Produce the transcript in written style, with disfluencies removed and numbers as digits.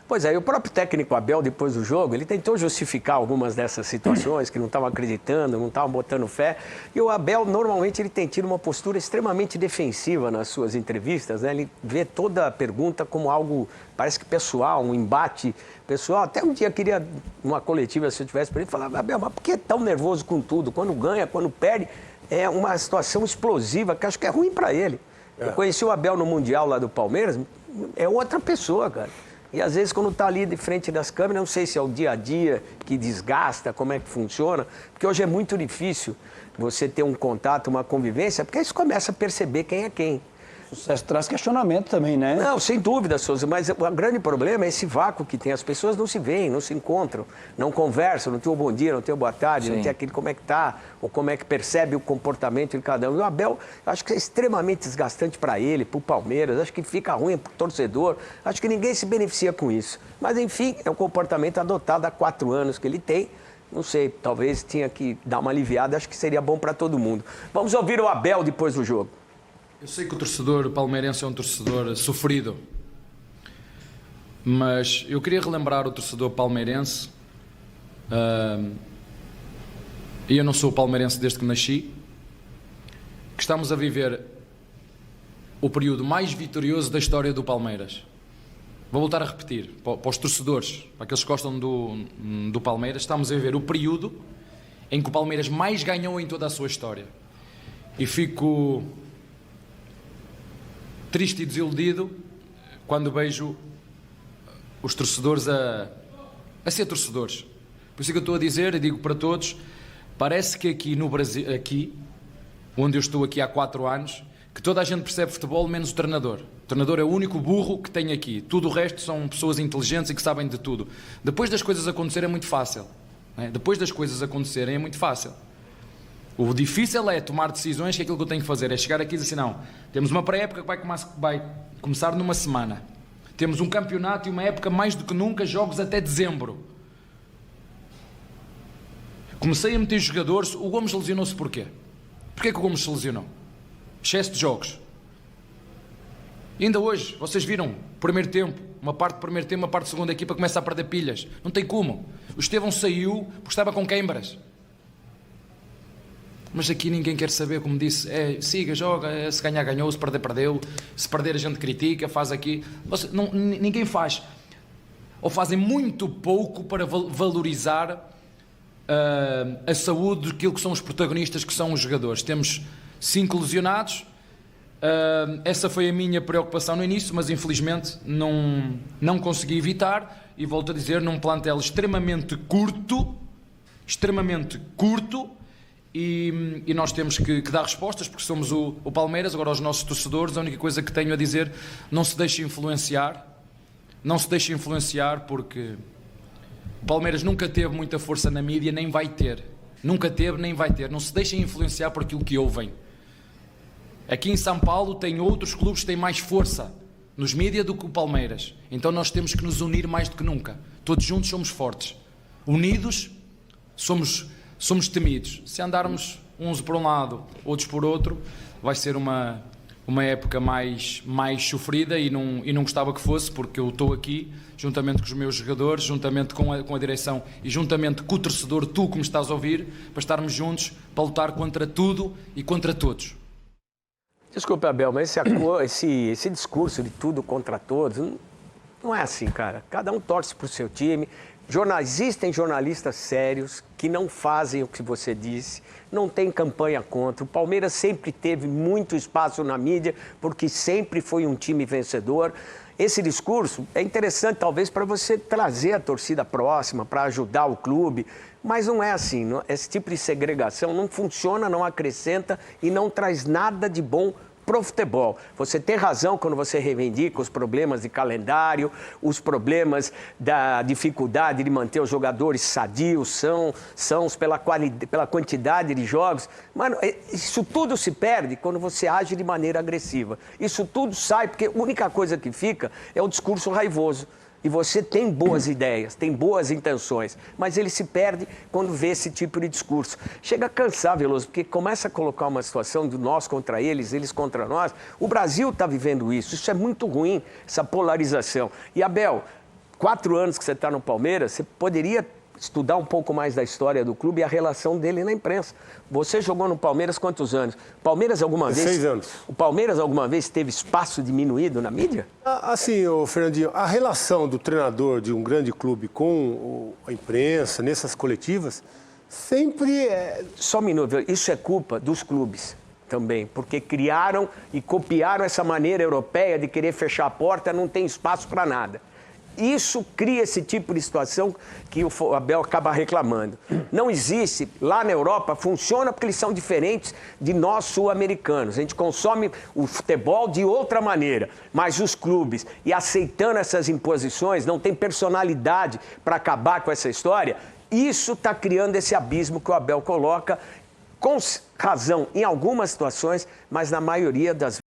Pois é, e o próprio técnico Abel, depois do jogo, ele tentou justificar algumas dessas situações, que não estavam acreditando, não estavam botando fé. E o Abel, normalmente, ele tem tido uma postura extremamente defensiva nas suas entrevistas, né? Ele vê toda a pergunta como algo, parece que pessoal, um embate pessoal. Até um dia eu queria, numa coletiva, se eu tivesse para ele, falar, Abel, mas por que é tão nervoso com tudo? Quando ganha, quando perde, é uma situação explosiva, que acho que é ruim para ele. Eu conheci o Abel no Mundial lá do Palmeiras, é outra pessoa, cara. E às vezes quando está ali de frente das câmeras, não sei se é o dia a dia que desgasta, como é que funciona, porque hoje é muito difícil você ter um contato, uma convivência, porque aí você começa a perceber quem é quem. O sucesso traz questionamento também, né? Não, sem dúvida, Souza, mas o grande problema é esse vácuo que tem. As pessoas não se veem, não se encontram, não conversam, não tem o bom dia, não tem o boa tarde, não tem aquele como é que tá, ou como é que percebe o comportamento de cada um. E o Abel, acho que é extremamente desgastante para ele, para o Palmeiras, acho que fica ruim para o torcedor, acho que ninguém se beneficia com isso. Mas, enfim, é um comportamento adotado há 4 anos que ele tem. Não sei, talvez tinha que dar uma aliviada, acho que seria bom para todo mundo. Vamos ouvir o Abel depois do jogo. Eu sei que o torcedor palmeirense é um torcedor sofrido, mas eu queria relembrar o torcedor palmeirense, e eu não sou palmeirense desde que nasci, que estamos a viver o período mais vitorioso da história do Palmeiras. Vou voltar a repetir, para os torcedores, para aqueles que gostam do Palmeiras, estamos a viver o período em que o Palmeiras mais ganhou em toda a sua história. E fico triste e desiludido quando vejo os torcedores a ser torcedores. Por isso que eu estou a dizer, e digo para todos, parece que aqui no Brasil, aqui, onde eu estou aqui há 4 anos, que toda a gente percebe futebol menos o treinador. O treinador é o único burro que tem aqui. Tudo o resto são pessoas inteligentes e que sabem de tudo. Depois das coisas acontecerem é muito fácil. Né? Depois das coisas acontecerem é muito fácil. O difícil é tomar decisões, que aquilo que eu tenho que fazer é chegar aqui e dizer assim, não, temos uma pré-época que vai começar numa semana. Temos um campeonato e uma época mais do que nunca, jogos até dezembro. Comecei a meter jogadores, o Gomes lesionou-se porquê? Porquê que o Gomes se lesionou? Excesso de jogos. E ainda hoje, vocês viram, primeiro tempo, uma parte do primeiro tempo, uma parte da segunda equipa começa a perder pilhas. Não tem como. O Estevão saiu porque estava com queimbras. Mas aqui ninguém quer saber, como disse, siga, joga, se ganhar ganhou, se perder perdeu, se perder a gente critica, faz aqui. Ninguém faz, ou fazem muito pouco para valorizar a saúde daquilo que são os protagonistas, que são os jogadores. Temos 5 lesionados, essa foi a minha preocupação no início, mas infelizmente não consegui evitar, e volto a dizer, num plantel extremamente curto, e nós temos que dar respostas, porque somos o Palmeiras. Agora, aos nossos torcedores, a única coisa que tenho a dizer, não se deixem influenciar, porque o Palmeiras nunca teve muita força na mídia, nem vai ter, não se deixem influenciar por aquilo que ouvem. Aqui em São Paulo tem outros clubes que têm mais força nos mídias do que o Palmeiras, então nós temos que nos unir mais do que nunca, todos juntos somos fortes, unidos somos temidos. Se andarmos uns por um lado, outros por outro, vai ser uma época mais sofrida, e não gostava que fosse, porque eu estou aqui, juntamente com os meus jogadores, juntamente com a direção e juntamente com o torcedor, tu que me estás a ouvir, para estarmos juntos, para lutar contra tudo e contra todos. Desculpa, Abel, mas esse discurso de tudo contra todos, não é assim, cara. Cada um torce para o seu time. Existem jornalistas sérios que não fazem o que você disse, não tem campanha contra. O Palmeiras sempre teve muito espaço na mídia, porque sempre foi um time vencedor. Esse discurso é interessante, talvez, para você trazer a torcida próxima, para ajudar o clube, mas não é assim. Esse tipo de segregação não funciona, não acrescenta e não traz nada de bom pro futebol. Você tem razão quando você reivindica os problemas de calendário, os problemas da dificuldade de manter os jogadores sadios, sãos pela quantidade de jogos. Mano, isso tudo se perde quando você age de maneira agressiva. Isso tudo sai, porque a única coisa que fica é o discurso raivoso. E você tem boas ideias, tem boas intenções, mas ele se perde quando vê esse tipo de discurso. Chega a cansar, Veloso, porque começa a colocar uma situação de nós contra eles, eles contra nós. O Brasil está vivendo isso é muito ruim, essa polarização. E, Abel, 4 anos que você está no Palmeiras, você poderia estudar um pouco mais da história do clube e a relação dele na imprensa. Você jogou no Palmeiras quantos anos? Palmeiras alguma vez... 6 anos. O Palmeiras alguma vez teve espaço diminuído na mídia? Assim, Fernandinho, a relação do treinador de um grande clube com a imprensa, nessas coletivas, sempre é... Só um minuto, isso é culpa dos clubes também, porque criaram e copiaram essa maneira europeia de querer fechar a porta, não tem espaço para nada. Isso cria esse tipo de situação que o Abel acaba reclamando. Não existe, lá na Europa, funciona porque eles são diferentes de nós sul-americanos. A gente consome o futebol de outra maneira, mas os clubes, e aceitando essas imposições, não tem personalidade para acabar com essa história, isso está criando esse abismo que o Abel coloca, com razão em algumas situações, mas na maioria das